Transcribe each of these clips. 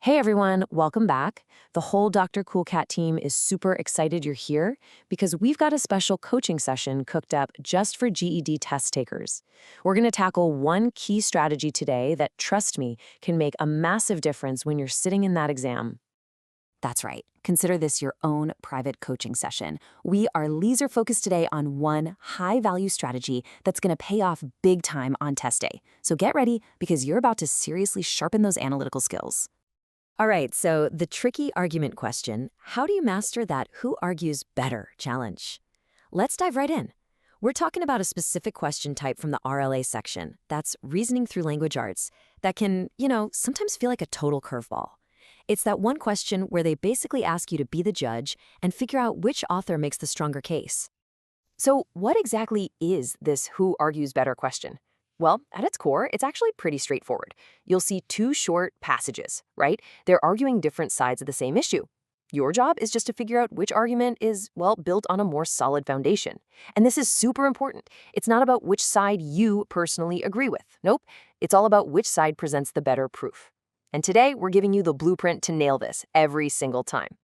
Hey everyone, welcome back. The whole Dr. Cool Cat team is super excited you're here because we've got a special coaching session cooked up just for GED test takers. We're going to tackle one key strategy today that, trust me, can make a massive difference when you're sitting in that exam. That's right. Consider this your own private coaching session. We are laser focused today on one high-value strategy that's going to pay off big time on test day. So get ready because you're about to seriously sharpen those analytical skills. All right, so the tricky argument question: how do you master that who argues better challenge? Let's dive right in. We're talking about a specific question type from the RLA section. That's reasoning through language arts. That can, sometimes feel like a total curveball. It's that one question where they basically ask you to be the judge and figure out which author makes the stronger case. So what exactly is this who argues better question? Well, at its core, it's actually pretty straightforward. You'll see two short passages, right? They're arguing different sides of the same issue. Your job is just to figure out which argument is, well, built on a more solid foundation. And this is super important. It's not about which side you personally agree with. Nope. It's all about which side presents the better proof. And today, we're giving you the blueprint to nail this every single time.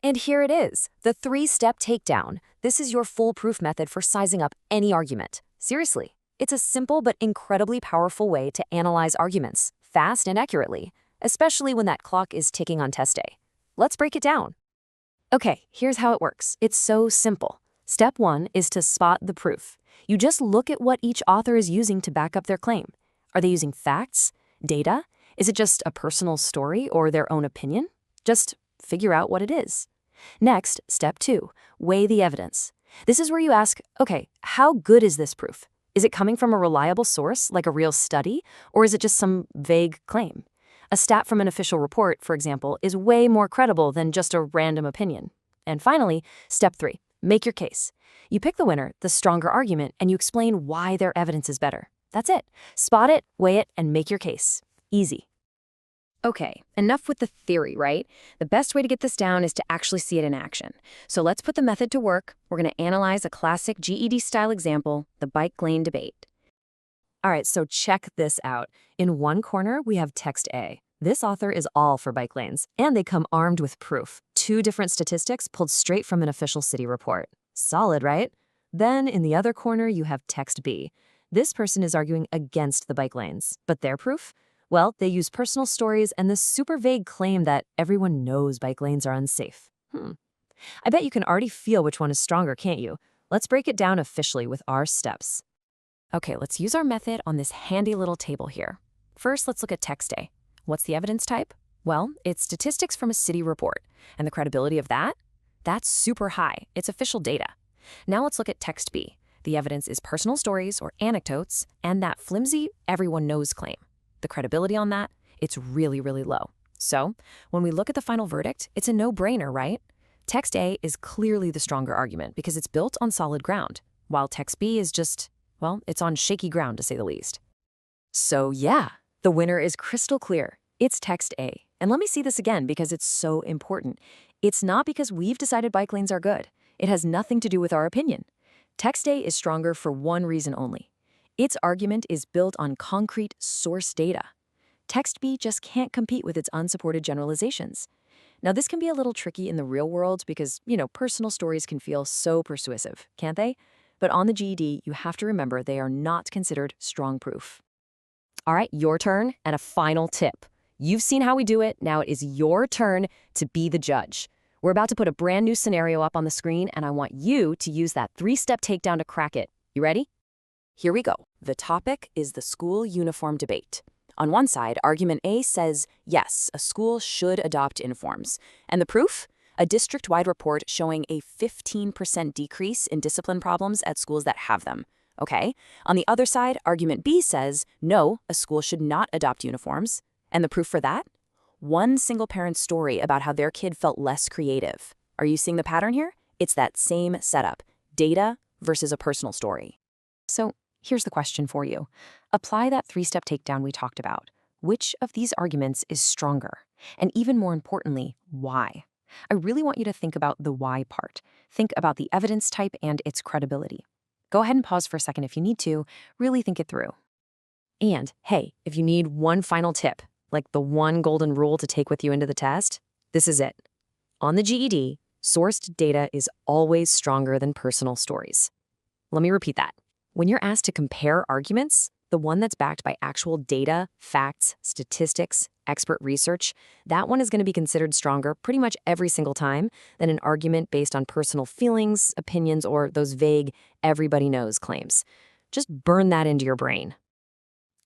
And here it is, the 3-step takedown. This is your foolproof method for sizing up any argument. Seriously. It's a simple but incredibly powerful way to analyze arguments, fast and accurately, especially when that clock is ticking on test day. Let's break it down. Okay, here's how it works. It's so simple. Step 1 is to spot the proof. You just look at what each author is using to back up their claim. Are they using facts? Data? Is it just a personal story or their own opinion? Just figure out what it is. Next, step 2, weigh the evidence. This is where you ask, okay, how good is this proof? Is it coming from a reliable source, like a real study, or is it just some vague claim? A stat from an official report, for example, is way more credible than just a random opinion. And finally, step 3, make your case. You pick the winner, the stronger argument, and you explain why their evidence is better. That's it. Spot it, weigh it, and make your case. Easy. Okay, enough with the theory, right? The best way to get this down is to actually see it in action. So let's put the method to work. We're going to analyze a classic GED-style example, the bike lane debate. All right, so check this out. In one corner, we have text A. This author is all for bike lanes, and they come armed with proof. 2 different statistics pulled straight from an official city report. Solid, right? Then in the other corner, you have text B. This person is arguing against the bike lanes, but their proof? Well, they use personal stories and this super vague claim that everyone knows bike lanes are unsafe. I bet you can already feel which one is stronger, can't you? Let's break it down officially with our steps. Okay, let's use our method on this handy little table here. First, let's look at text A. What's the evidence type? Well, it's statistics from a city report. And the credibility of that? That's super high. It's official data. Now let's look at text B. The evidence is personal stories or anecdotes and that flimsy everyone knows claim. The credibility on that, it's really, really low. So when we look at the final verdict, it's a no-brainer, right? Text A is clearly the stronger argument because it's built on solid ground, while text B is just, well, it's on shaky ground to say the least. So yeah, the winner is crystal clear. It's text A. And let me see this again because it's so important. It's not because we've decided bike lanes are good. It has nothing to do with our opinion. Text A is stronger for one reason only. Its argument is built on concrete source data. Text B just can't compete with its unsupported generalizations. Now, this can be a little tricky in the real world because, personal stories can feel so persuasive, can't they? But on the GED, you have to remember they are not considered strong proof. All right, your turn and a final tip. You've seen how we do it. Now it is your turn to be the judge. We're about to put a brand new scenario up on the screen, and I want you to use that 3-step takedown to crack it. You ready? Here we go. The topic is the school uniform debate. On one side, argument A says, yes, a school should adopt uniforms. And the proof? A district-wide report showing a 15% decrease in discipline problems at schools that have them. Okay. On the other side, argument B says, no, a school should not adopt uniforms. And the proof for that? One single parent's story about how their kid felt less creative. Are you seeing the pattern here? It's that same setup, data versus a personal story. So here's the question for you. Apply that 3-step takedown we talked about. Which of these arguments is stronger? And even more importantly, why? I really want you to think about the why part. Think about the evidence type and its credibility. Go ahead and pause for a second if you need to. Really think it through. And hey, if you need one final tip, Like the one golden rule to take with you into the test? This is it. On the GED, sourced data is always stronger than personal stories. Let me repeat that. When you're asked to compare arguments, the one that's backed by actual data, facts, statistics, expert research, that one is going to be considered stronger pretty much every single time than an argument based on personal feelings, opinions, or those vague, everybody knows claims. Just burn that into your brain.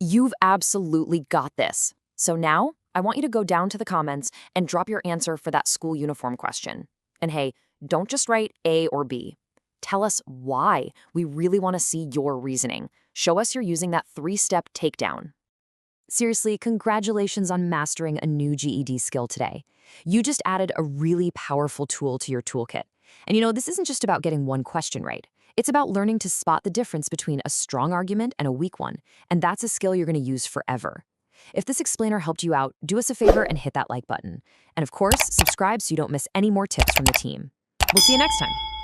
You've absolutely got this. So now, I want you to go down to the comments and drop your answer for that school uniform question. And hey, don't just write A or B. Tell us why. We really want to see your reasoning. Show us you're using that 3-step takedown. Seriously, congratulations on mastering a new GED skill today. You just added a really powerful tool to your toolkit. And this isn't just about getting one question right. It's about learning to spot the difference between a strong argument and a weak one. And that's a skill you're going to use forever. If this explainer helped you out, do us a favor and hit that like button. And of course, subscribe so you don't miss any more tips from the team. We'll see you next time.